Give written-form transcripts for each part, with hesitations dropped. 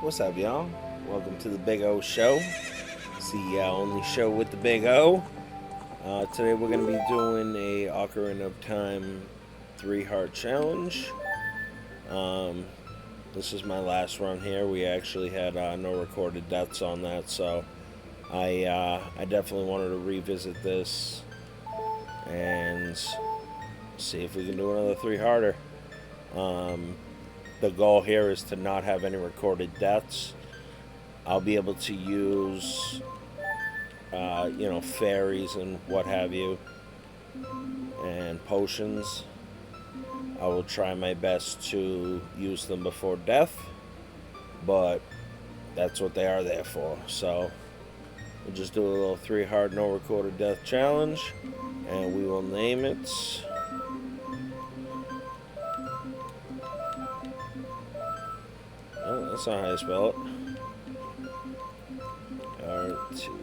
What's up, y'all? Welcome to the Big O Show. It's the only show with the Big O. Today we're going to be doing a Ocarina of Time 3-heart challenge. This is my last run here. We actually had no recorded deaths on that, so I definitely wanted to revisit this and see if we can do another 3-hearter. The goal here is to not have any recorded deaths. I'll be able to use, fairies and what have you, and potions. I will try my best to use them before death, but that's what they are there for. So we'll just do a little 3-heart no recorded death challenge, and we will name it. Oh, that's not how you spell it. R-T-S.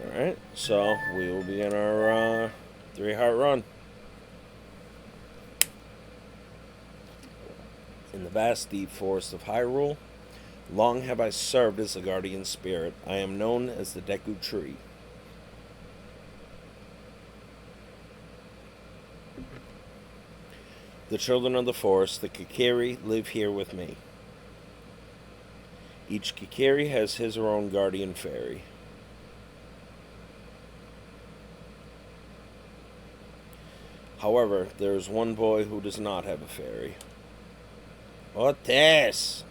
Alright, so we will begin our 3-heart run. In the vast deep forest of Hyrule, long have I served as the guardian spirit. I am known as the Deku Tree. The children of the forest, the Kokiri, live here with me. Each Kokiri has his or own guardian fairy. However, there is one boy who does not have a fairy. BigOtassss!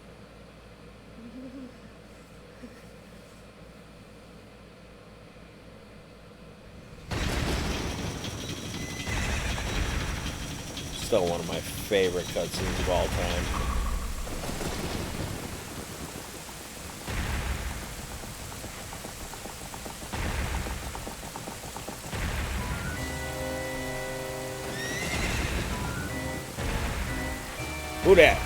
Still one of my favorite cutscenes of all time. Who dat?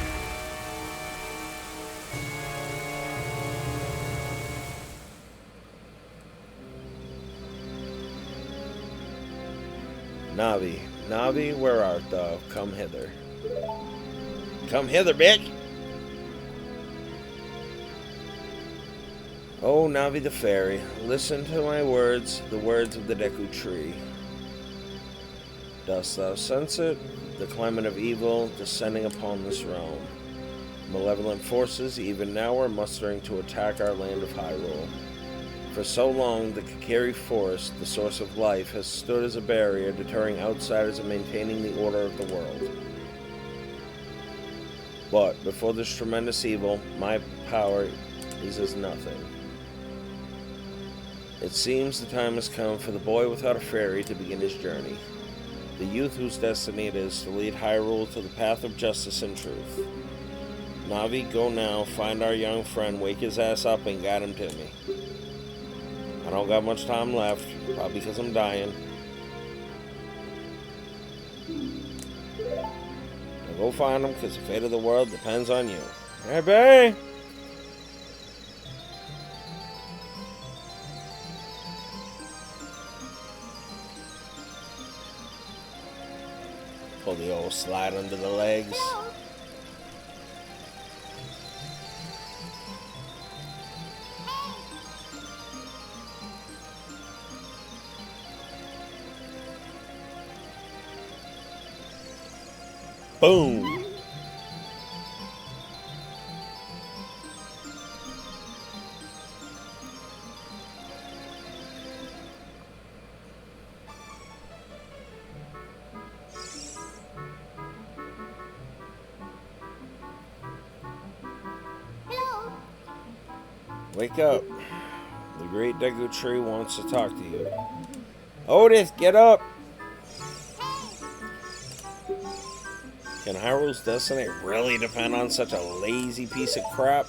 Navi. Navi, where art thou? Come hither. Come hither, bitch! Oh, Navi the fairy, listen to my words, the words of the Deku Tree. Dost thou sense it? The climate of evil descending upon this realm. Malevolent forces even now are mustering to attack our land of Hyrule. For so long, the Kokiri Forest, the source of life, has stood as a barrier deterring outsiders and maintaining the order of the world. But before this tremendous evil, my power is as nothing. It seems the time has come for the boy without a fairy to begin his journey. The youth whose destiny it is to lead Hyrule to the path of justice and truth. Navi, go now, find our young friend, wake his ass up, and guide him to me. I don't got much time left, probably because I'm dying. Now go find him, because the fate of the world depends on you. Hey, babe! Pull the old slide under the legs. Boom! Wake up. The great Deku Tree wants to talk to you. Otis, get up! Can Hyrule's destiny really depend on such a lazy piece of crap?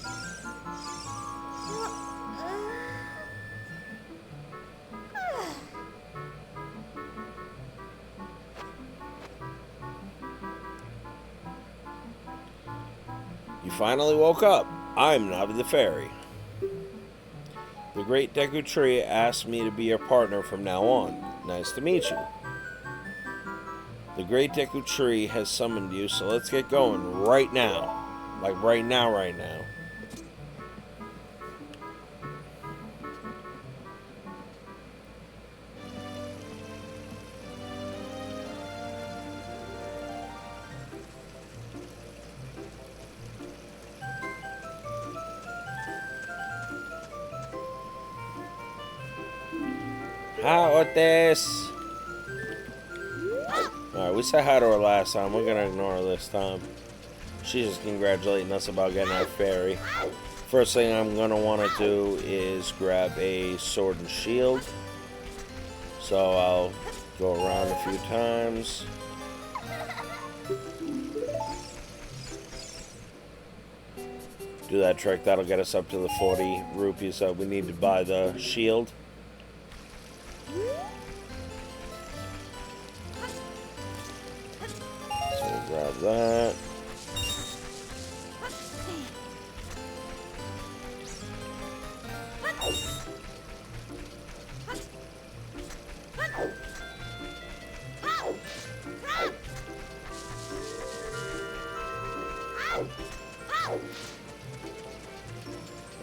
You finally woke up. I'm Navi the Fairy. The Great Deku Tree asked me to be your partner from now on. Nice to meet you. The Great Deku Tree has summoned you, so let's get going right now. Like right now, right now. Hi, Otis. Alright, we said hi to her last time. We're gonna ignore her this time. She's just congratulating us about getting our fairy. First thing I'm gonna want to do is grab a sword and shield. So I'll go around a few times. Do that trick. That'll get us up to the 40 rupees that we need to buy the shield. So we'll grab that.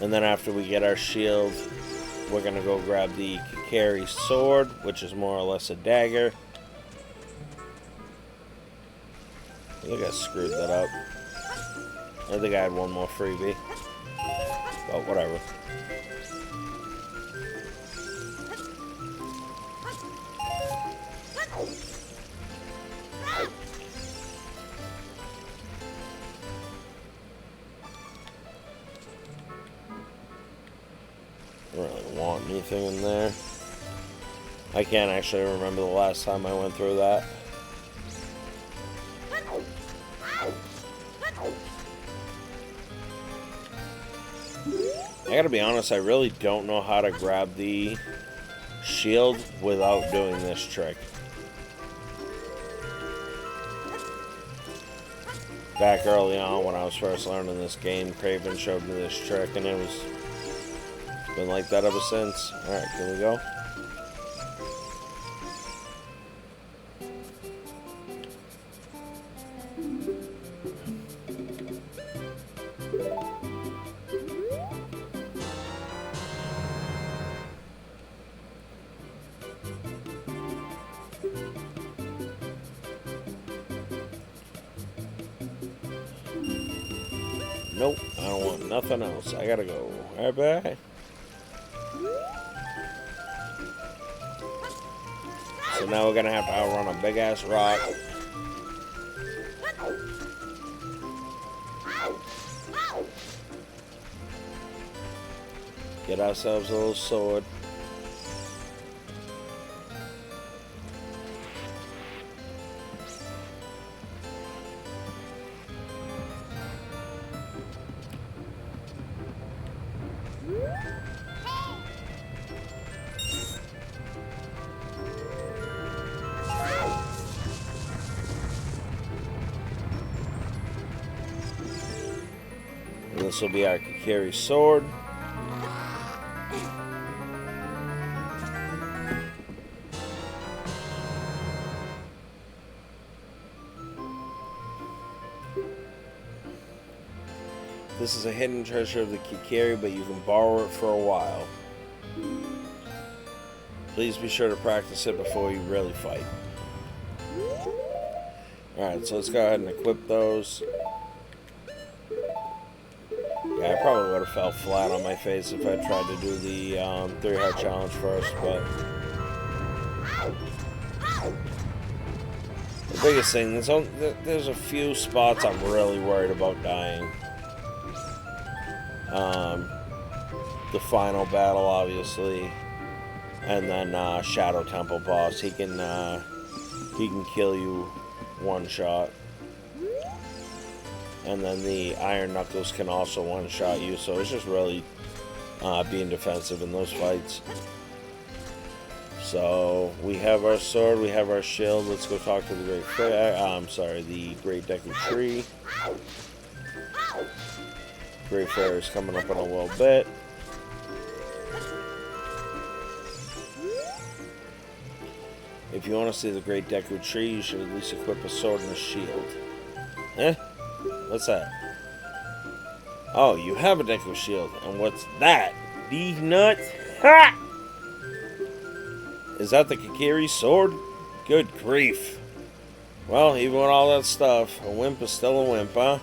And then after we get our shield, we're going to go grab the Kokiri sword, which is more or less a dagger. I think I screwed that up. I think I had one more freebie. But whatever. I don't really want anything in there. I can't actually remember the last time I went through that. I gotta be honest, I really don't know how to grab the shield without doing this trick. Back early on when I was first learning this game, Craven showed me this trick and it's been like that ever since. Alright, can we go? Nope, I don't want nothing else. I gotta go. Alright, bye. So now we're gonna have to outrun a big ass rock. Get ourselves a little sword. This will be our Kokiri sword. This is a hidden treasure of the Kokiri, but you can borrow it for a while. Please be sure to practice it before you really fight. Alright, so let's go ahead and equip those. Yeah, I probably would have fell flat on my face if I tried to do the 3-heart challenge first, but the biggest thing, there's a few spots I'm really worried about dying. The final battle, obviously, and then Shadow Temple boss. He can kill you one shot. And then the Iron Knuckles can also one-shot you, so it's just really being defensive in those fights. So, we have our sword, we have our shield. Let's go talk to the the Great Deku Tree. Great Fairy is coming up in a little bit. If you want to see the Great Deku Tree, you should at least equip a sword and a shield. Eh? What's that? Oh, you have a Deku Shield. And what's that? These nuts? Ha! Is that the Kokiri sword? Good grief. Well, even with all that stuff, a wimp is still a wimp, huh?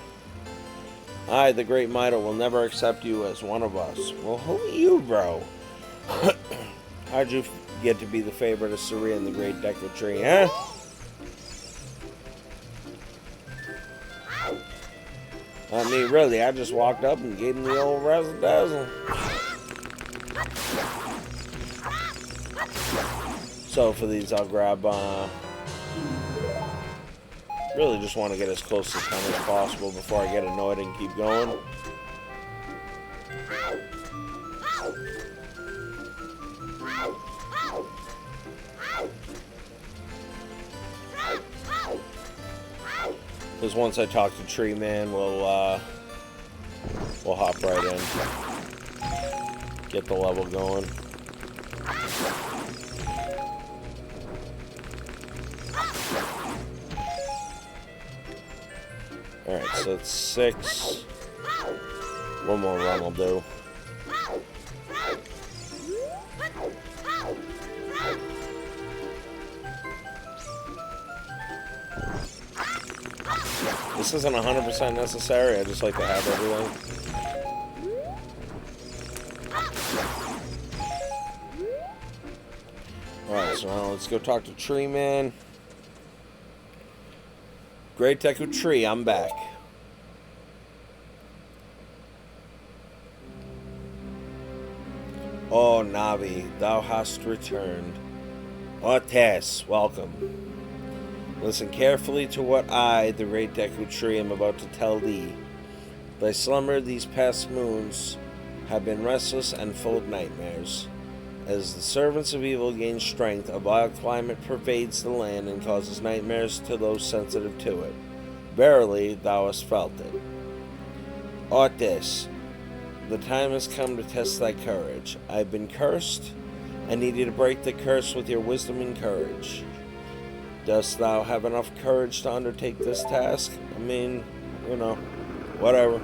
I, the Great Might, will never accept you as one of us. Well, who are you, bro? How'd you get to be the favorite of Suri and the Great Deku Tree, huh? I mean, really, I just walked up and gave him the old razzle-dazzle. So for these, I'll grab, really just want to get as close to 10 as possible before I get annoyed and keep going. Because once I talk to Tree Man, we'll hop right in. Get the level going. Alright, so it's 6. One more run will do. This isn't 100% necessary, I just like to have everything. Alright, so now let's go talk to Tree Man. Great Deku Tree, I'm back. Oh, Navi, thou hast returned. BigOtassss, welcome. Listen carefully to what I, the Great Deku Tree, am about to tell thee. Thy slumber these past moons have been restless and full of nightmares. As the servants of evil gain strength, a vile climate pervades the land and causes nightmares to those sensitive to it. Verily, thou hast felt it. BigOtassss, the time has come to test thy courage. I have been cursed. I need you to break the curse with your wisdom and courage. Dost thou have enough courage to undertake this task? I mean, you know, whatever.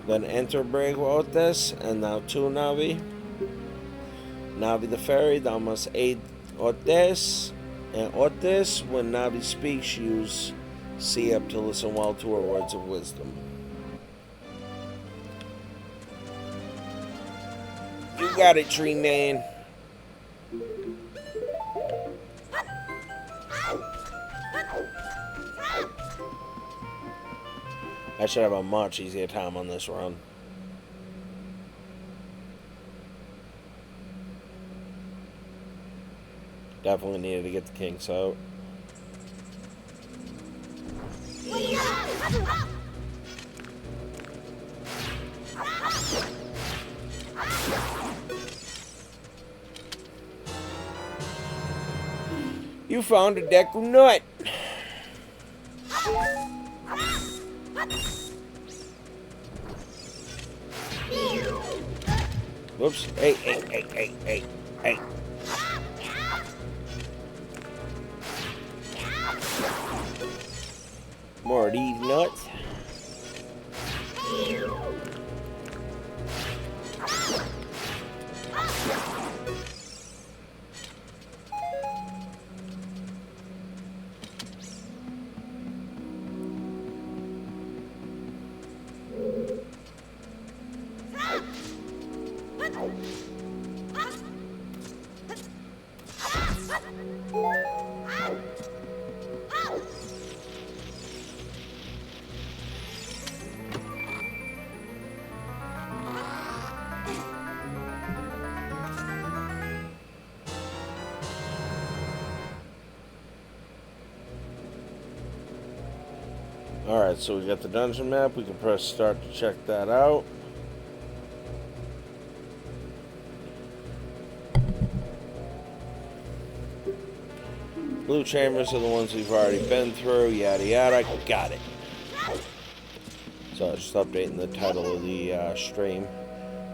Then enter BigOtassss, and thou too, Navi. Navi the fairy, thou must aid BigOtassss. And BigOtassss, when Navi speaks, use C up to listen well to her words of wisdom. You got it, Tree Man. I should have a much easier time on this run. Definitely needed to get the kinks out. You found a Deku nut. Whoops. Hey. More of these nuts. Alright, so we got the dungeon map. We can press start to check that out. Blue chambers are the ones we've already been through, yada yada. Got it. So just updating the title of the stream.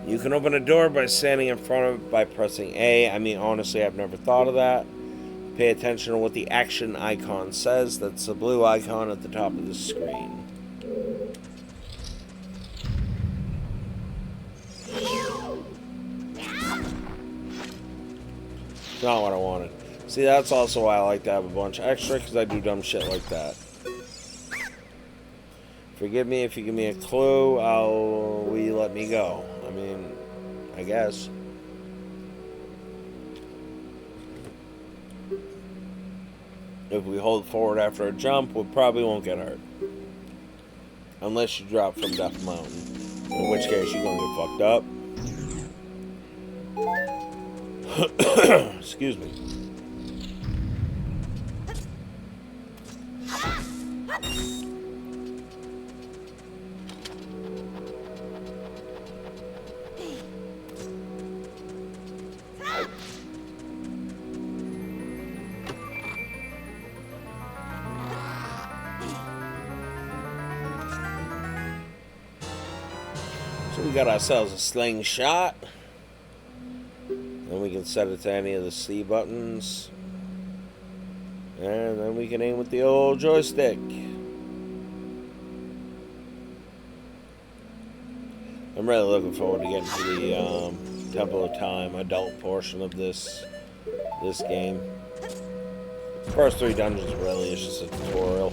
You can open a door by standing in front of it by pressing A. I mean, honestly, I've never thought of that. Pay attention to what the action icon says. That's the blue icon at the top of the screen. Not what I wanted. See, that's also why I like to have a bunch extra, because I do dumb shit like that. Forgive me if you give me a clue, will you let me go? I mean, I guess. If we hold forward after a jump, we probably won't get hurt. Unless you drop from Death Mountain. In which case, you're gonna get fucked up. Excuse me. So we got ourselves a slingshot. Then we can set it to any of the C buttons. And then we can aim with the old joystick. I'm really looking forward to getting to the Temple of Time adult portion of this game. The first 3 dungeons really is just a tutorial.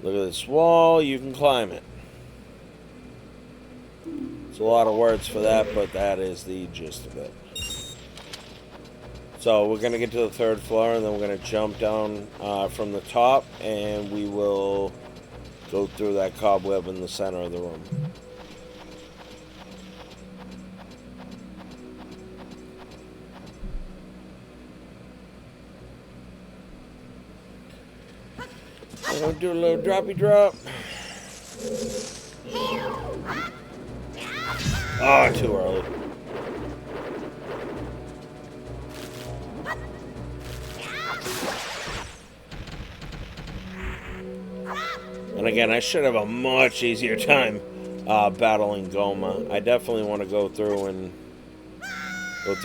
Look at this wall, you can climb it. It's a lot of words for that, but that is the gist of it. So we're going to get to the 3rd floor, and then we're going to jump down from the top, and we will go through that cobweb in the center of the room. I'm going to do a little droppy drop. Oh, too early. And again, I should have a much easier time battling Goma. I definitely want to go through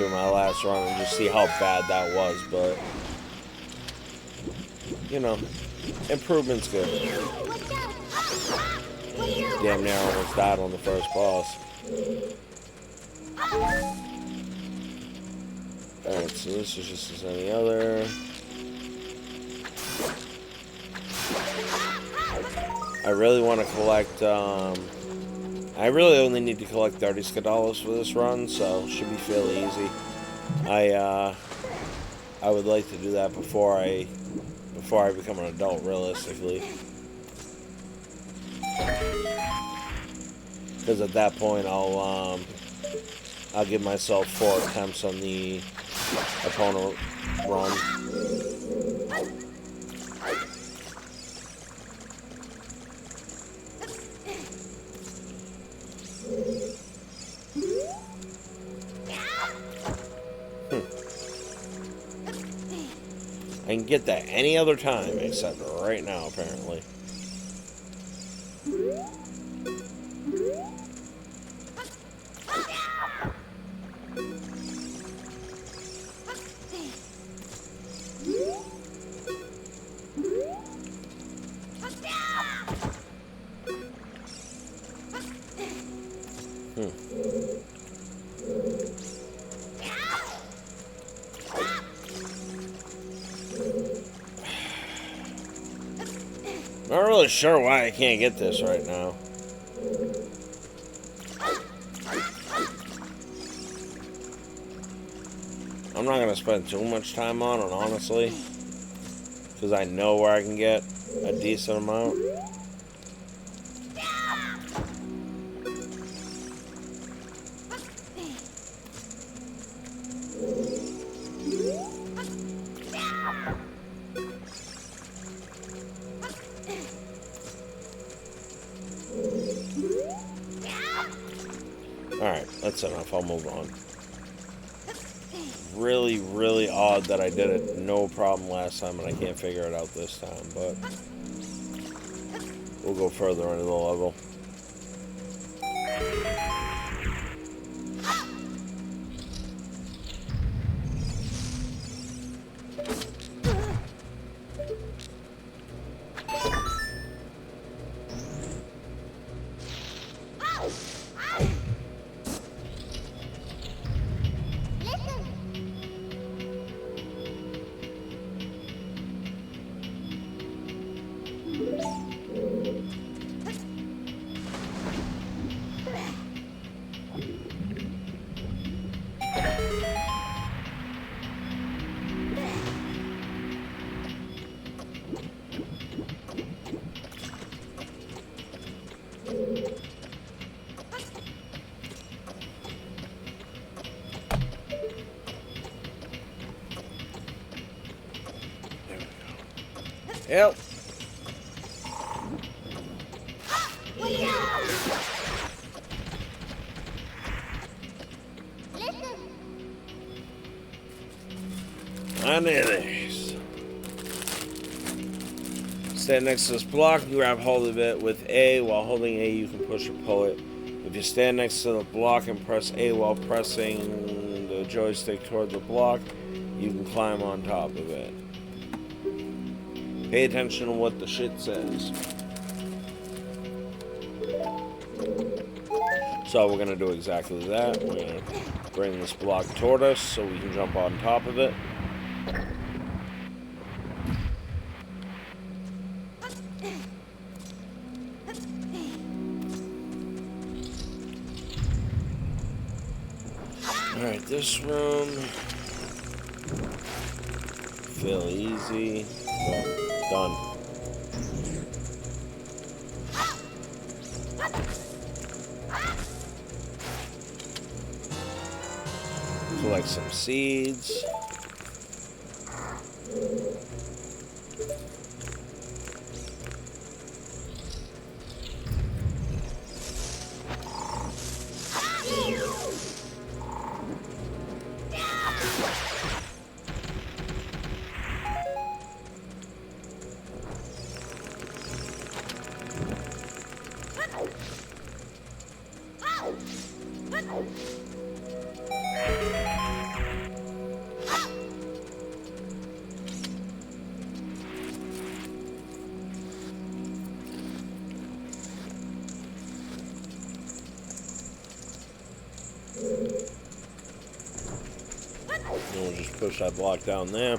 my last run and just see how bad that was, but you know, improvement's good. Damn near almost died on the first boss. Alright, so this is just as any other. I really want to collect, I really only need to collect 30 Skedalos for this run, so it should be fairly easy. I would like to do that before I become an adult, realistically. Because at that point, I'll give myself 4 attempts on the opponent run. I can get that any other time except right now, apparently. Not really sure why I can't get this right now. I'm not going to spend too much time on it, honestly. Because I know where I can get a decent amount. Alright, that's enough. I'll move on. Really, really odd that I did it no problem last time and I can't figure it out this time, but we'll go further into the level. Yep. On it is. Stand next to this block and grab hold of it with A. While holding A, you can push or pull it. If you stand next to the block and press A while pressing the joystick toward the block, you can climb on top of it. Pay attention to what the shit says. So we're going to do exactly that. We're going to bring this block toward us so we can jump on top of it. Alright, this room. Feel easy. Done. Collect some seeds. And we'll just push that block down there.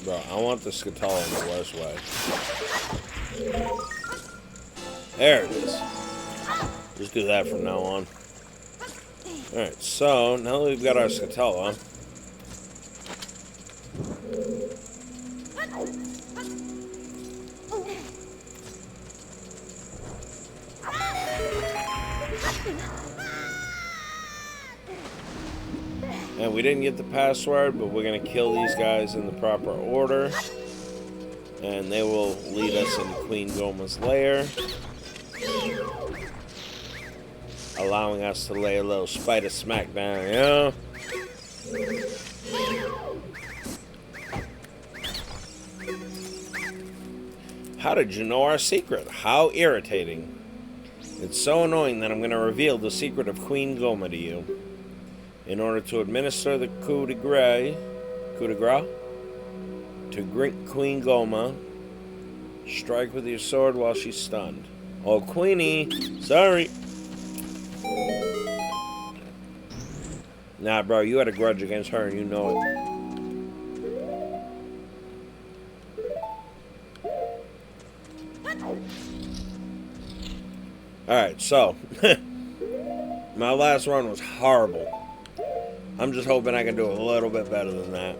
Bro, I want the Scutella in the worst way. There it is. Just do that from now on. Alright, so now that we've got our Scutella, and we didn't get the password, but we're going to kill these guys in the proper order. And they will lead us into Queen Goma's lair, allowing us to lay a little spider smack down, you know? How did you know our secret? How irritating. It's so annoying that I'm going to reveal the secret of Queen Goma to you. In order to administer the coup de grace to Queen Goma, strike with your sword while she's stunned. Oh, Queenie, sorry. Nah, bro, you had a grudge against her and you know it. Alright, so my last run was horrible. I'm just hoping I can do a little bit better than that.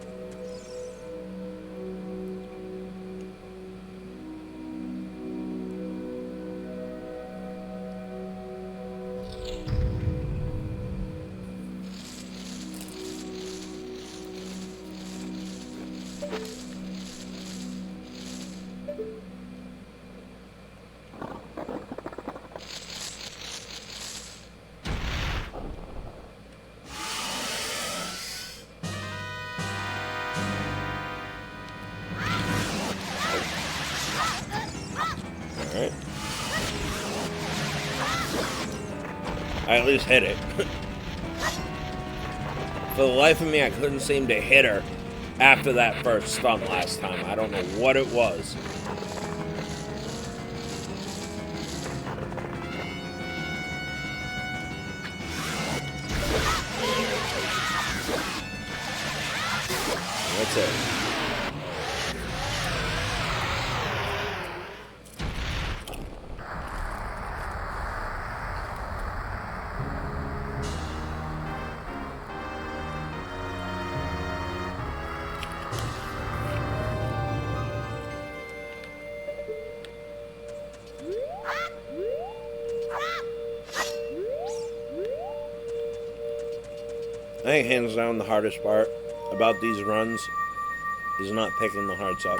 I at least hit it. For the life of me, I couldn't seem to hit her after that first stun last time. I don't know what it was. That's it. I think hands down the hardest part about these runs is not picking the hearts up.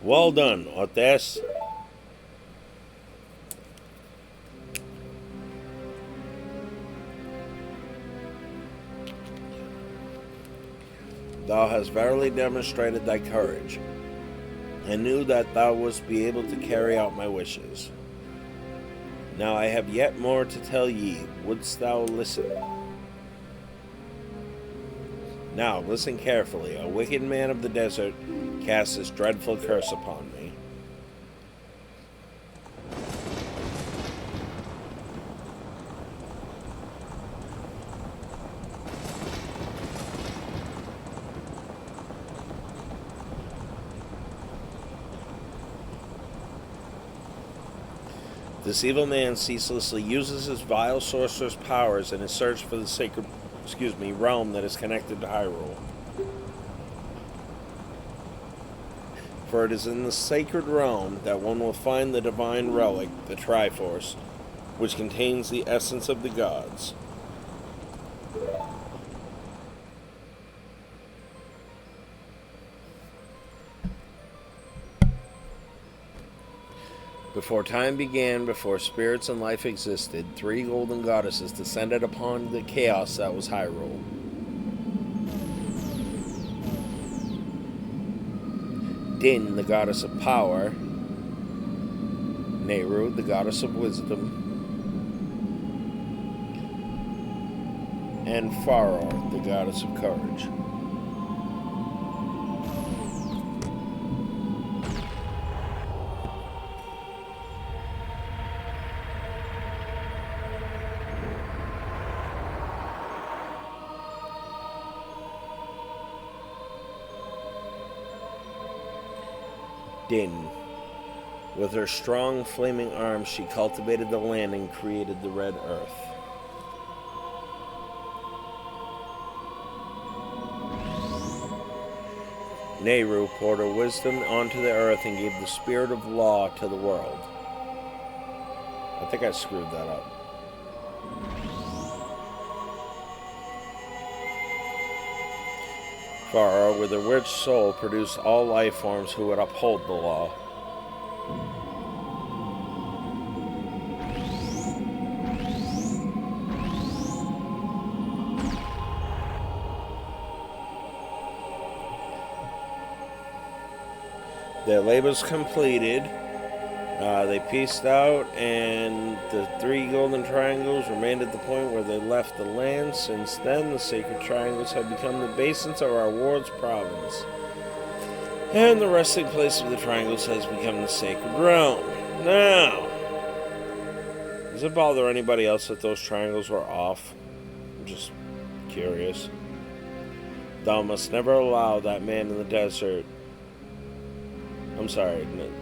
Well done, BigOtassss. Thou hast verily demonstrated thy courage. I knew that thou wouldst be able to carry out my wishes. Now I have yet more to tell ye. Wouldst thou listen? Now listen carefully. A wicked man of the desert cast this dreadful curse upon me. This evil man ceaselessly uses his vile sorcerer's powers in his search for the sacred, realm that is connected to Hyrule. For it is in the sacred realm that one will find the divine relic, the Triforce, which contains the essence of the gods. Before time began, before spirits and life existed, 3 golden goddesses descended upon the chaos that was Hyrule. Din, the goddess of power, Nehru, the goddess of wisdom, and Faror, the goddess of courage. Din. With her strong, flaming arms, she cultivated the land and created the Red Earth. Nehru poured her wisdom onto the earth and gave the spirit of law to the world. I think I screwed that up. Farah, with her rich soul, produced all life forms who would uphold the law. Their labors completed. They peaced out, and the 3 golden triangles remained at the point where they left the land. Since then, the sacred triangles have become the basins of our world's province, and the resting place of the triangles has become the sacred realm. Now, does it bother anybody else that those triangles were off? I'm just curious. Thou must never allow that man in the desert.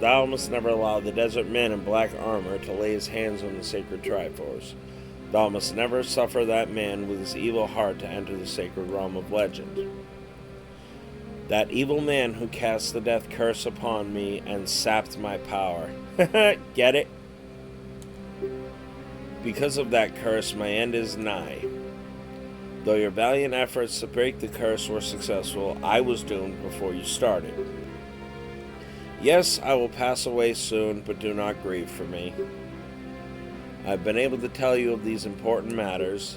Thou must never allow the desert man in black armor to lay his hands on the sacred Triforce. Thou must never suffer that man with his evil heart to enter the sacred realm of legend. That evil man who cast the death curse upon me and sapped my power. Get it? Because of that curse, my end is nigh. Though your valiant efforts to break the curse were successful, I was doomed before you started. Yes, I will pass away soon, but do not grieve for me. I've been able to tell you of these important matters.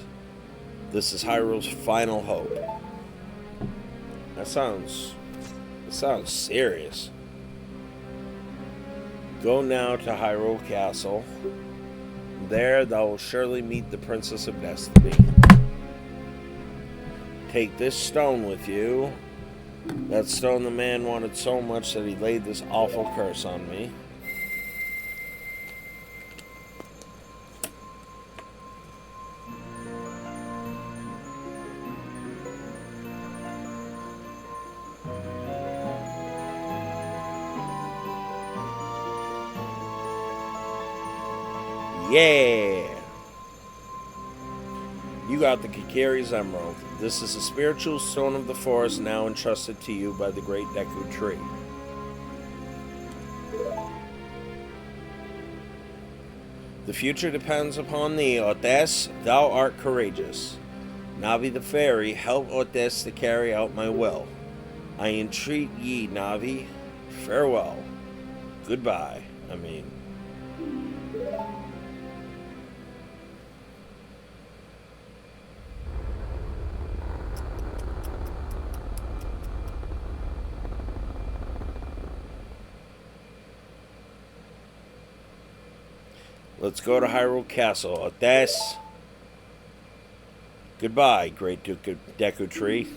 This is Hyrule's final hope. That sounds serious. Go now to Hyrule Castle. There thou will surely meet the Princess of Destiny. Take this stone with you. That stone the man wanted so much that he laid this awful curse on me. Yeah! You got the Kokiri's Emerald. This is a spiritual stone of the forest now entrusted to you by the great Deku Tree. The future depends upon thee, Otassss. Thou art courageous. Navi the fairy, help Otassss to carry out my will. I entreat ye, Navi. Farewell. Goodbye. Let's go to Hyrule Castle. Otassss. Goodbye, great Deku Tree.